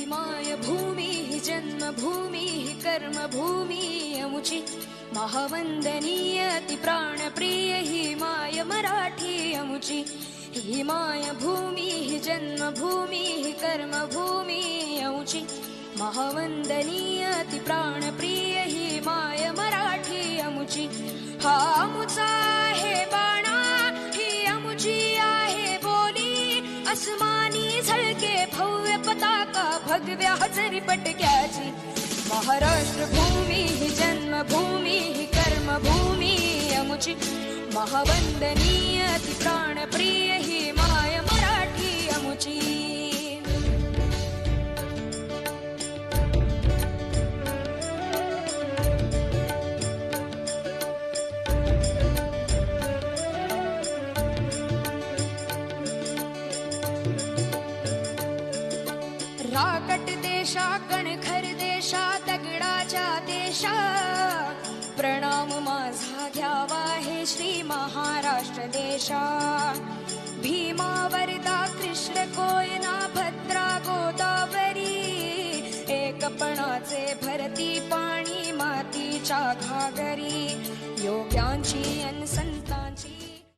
माय भूमी ही जन्मभूमी ही कर्मभूमी अमुची महावंदनीय अति प्राणप्रिय ही माय मराठी अमुची ही माय भूमी ही जन्मभूमी ही कर्मभूमी अमुची महावंदनीय अति प्राणप्रिय ही माय मराठी अमुची हा अमुचा आहे बाणा ही अमुची आहे बोली अस्मानी झळके भव्य पताका भगव्या हजरी पटक्याची महाराष्ट्र भूमी ही जन्मभूमी ही कर्मभूमी अमुची महावंदनीय अति प्राणप्रिय ही माय मराठी अमुची राकट देशा कणखर देशा दगडाच्या देशा प्रणाम माझा घ्यावा हे श्री महाराष्ट्र देशा भीमा वरदा कृष्ण कोयना भद्रा गोदावरी एकपणाचे भरती पाणी मातीच्या घागरी योग्यांची